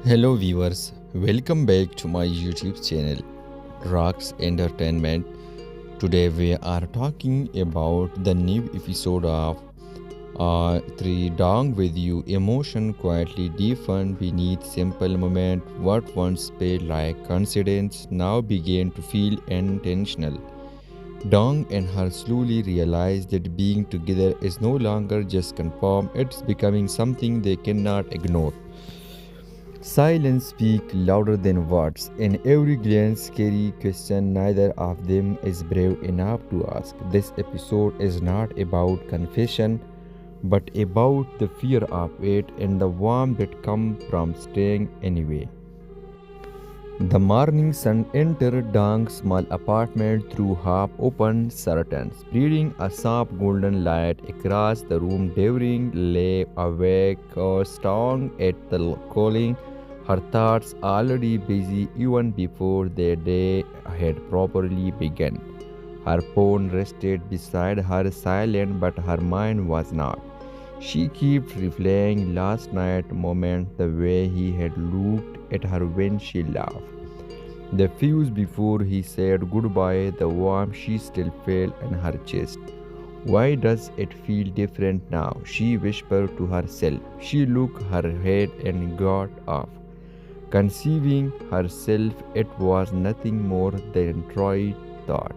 Hello viewers, welcome back to my YouTube channel Rocks Entertainment. Today we are talking about the new episode of 3 Duang with you. Emotion quietly deepened beneath simple moment. What once felt like coincidence now began to feel intentional. Dong and her slowly realized that being together is no longer just conform, it's becoming something they cannot ignore. Silence speaks louder than words, and every glance carries question neither of them is brave enough to ask. This episode is not about confession, but about the fear of it and the warmth that comes from staying anyway. The morning sun entered Dang's small apartment through half-open curtains, spreading a soft golden light across the room. Devering lay awake or strong at the calling, her thoughts already busy even before their day had properly begun. Her phone rested beside her silent, but her mind was not. She kept replaying last night's moment, the way he had looked at her when she laughed. The fuse before he said goodbye, the warmth she still felt in her chest. Why does it feel different now? She whispered to herself. She shook her head and got up. Conceiving herself, it was nothing more than Troy thought.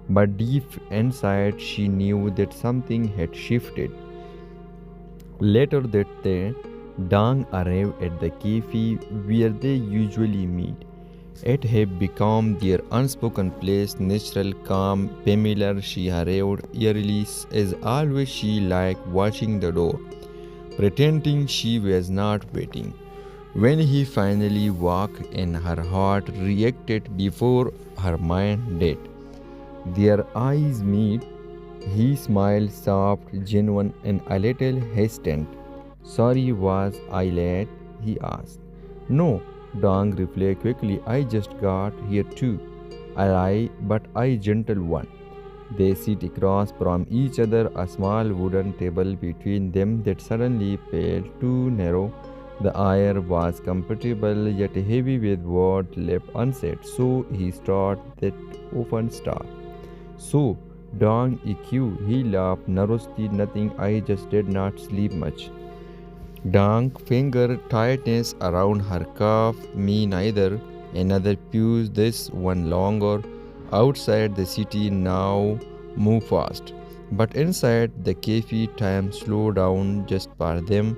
But deep inside, she knew that something had shifted. Later that day, Dang arrived at the cafe where they usually meet. It had become their unspoken place, natural, calm, familiar. She arrived early as always. She liked watching the door, pretending she was not waiting. When he finally walked in, her heart reacted before her mind did. Their eyes met. He smiled, soft, genuine, and a little hesitant. Sorry, was I late? He asked. No, Dang replied quickly. I just got here too. I lie, but I gentle one. They sit across from each other, a small wooden table between them that suddenly felt too narrow. The air was comfortable yet heavy with what left unsaid, so he started that often start. So, Dong EQ, he laughed nervously, nothing, I just did not sleep much. Dang finger tightness around her cuff, me neither. Another fuse, this one longer. Outside the city now move fast. But inside the cafe time slow down just for them.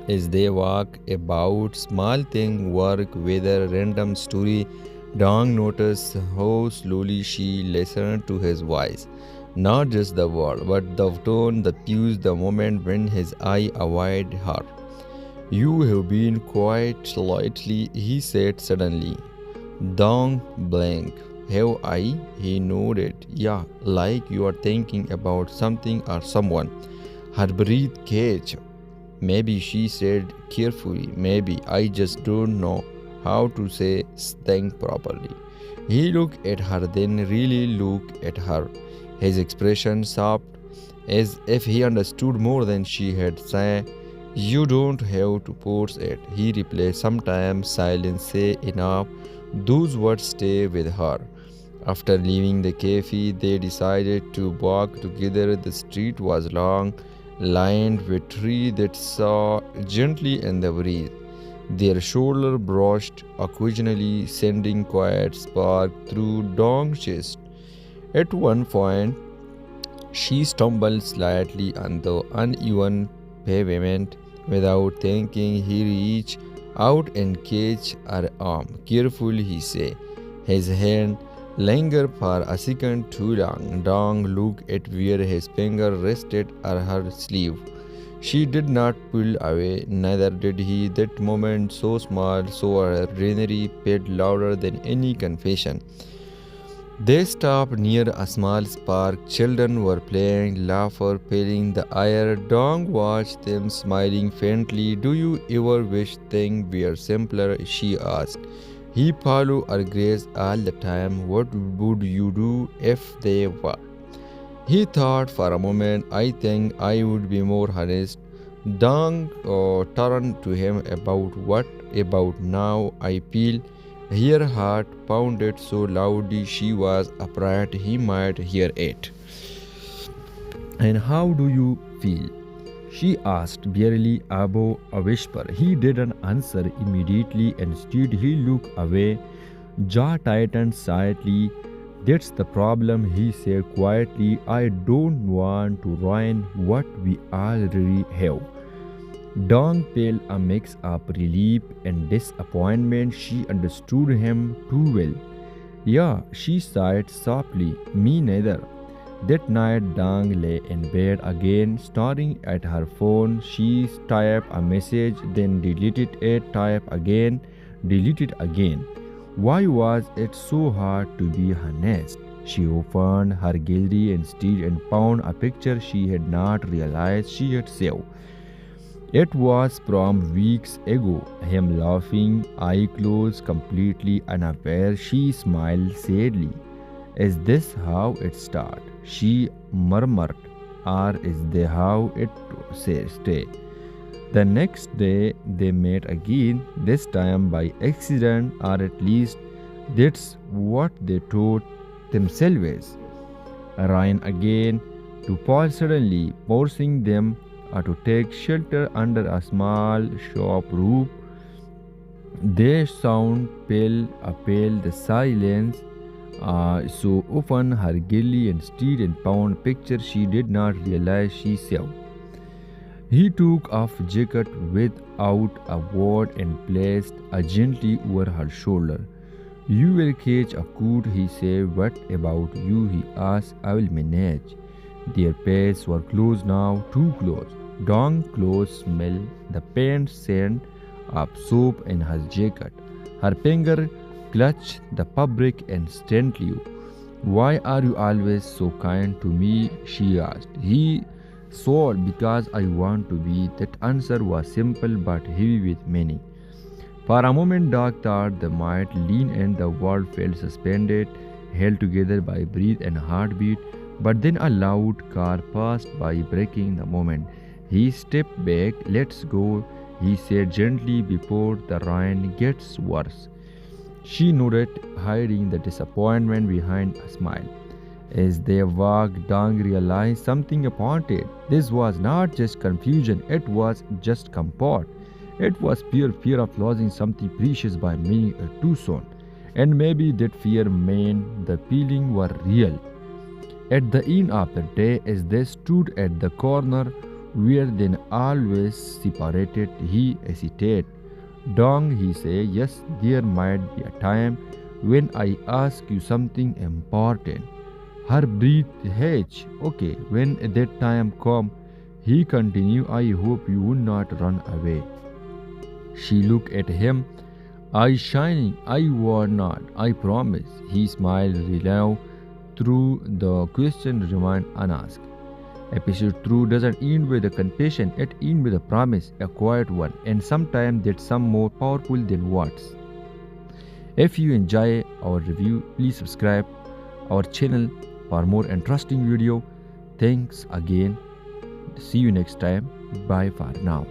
As they walk about small thing, work, weather, random story, Dong noticed how slowly she listened to his voice. Not just the word, but the tone, the pause, the moment when his eye avoided her. You have been quiet lately, he said suddenly. Dong blinked. Have I? He nodded. Yeah, like you are thinking about something or someone. Her breath caught. Maybe, she said carefully. Maybe I just don't know how to say things properly. He looked at her, then really looked at her. His expression soft, as if he understood more than she had said. You don't have to force it, he replied. Sometimes silence say enough. Those words stay with her. After leaving the cafe, they decided to walk together. The street was long, lined with trees that saw gently in the breeze. Their shoulder brushed occasionally, sending quiet spark through Dong's chest. At one point, she stumbled slightly on the uneven pavement. Without thinking, he reached out and caught her arm. Carefully, he said. His hand lingered for a second too long. Dong looked at where his finger rested on her sleeve. She did not pull away, neither did he. That moment, so small, so ordinary, felt louder than any confession. They stopped near a small park. Children were playing, laughter filling the air. Dong watched them, smiling faintly. Do you ever wish things were simpler? She asked. He followed her gaze all the time. What would you do if they were? He thought for a moment. I think I would be more honest, Dang turned to him. About what? About now? I feel. Her heart pounded so loudly she was afraid he might hear it. And how do you feel? She asked, barely above a whisper. He didn't answer immediately. Instead, he looked away, jaw tightened slightly. That's the problem, he said quietly. I don't want to ruin what we already have. Dong felt a mix of relief and disappointment. She understood him too well. Yeah, she sighed softly. Me neither. That night, Dang lay in bed again, staring at her phone. She typed a message, then deleted it, typed again, deleted again. Why was it so hard to be honest? She opened her gallery instead and found a picture she had not realized she had saved. It was from weeks ago. Him laughing, eye closed, completely unaware. She smiled sadly. Is this how it started? She murmured. Or is this how it stay? The next day they met again, this time by accident, or at least that's what they told themselves. Ryan again to Paul suddenly, forcing them to take shelter under a small shop roof. Their sound pale, the silence. So often her gilly and steed and pound picture she did not realize she saw. He took off jacket without a word and placed it gently over her shoulder. You will catch a cold, he said. What about you? He asked. I will manage. Their paths were close now, too close. Dong clothes smell the paint scent of soap in her jacket. Her finger clutched the fabric instantly. Why are you always so kind to me? She asked. He swore. Because I want to be. That answer was simple but heavy with meaning. For a moment, Dog thought they might lean and the world felt suspended, held together by breath and heartbeat. But then a loud car passed by, breaking the moment. He stepped back. Let's go, he said gently, before the rain gets worse. She nodded, hiding the disappointment behind a smile. As they walked, Dang realized something important. This was not just confusion, it was just comfort. It was pure fear of losing something precious by meeting it too soon. And maybe that fear meant the feeling were real. At the end of the day, as they stood at the corner where they always separated, he hesitated. Dong, he said, yes, there might be a time when I ask you something important. Her breath hedged. Okay, when that time come, he continued, I hope you would not run away. She looked at him, eyes shining. I will not, I promise. He smiled relief through the question remained unasked. Episode 2 doesn't end with a confession, it ends with a promise, a quiet one, and sometimes that's some more powerful than words. If you enjoy our review, please subscribe our channel for more interesting video. Thanks again. See you next time. Bye for now.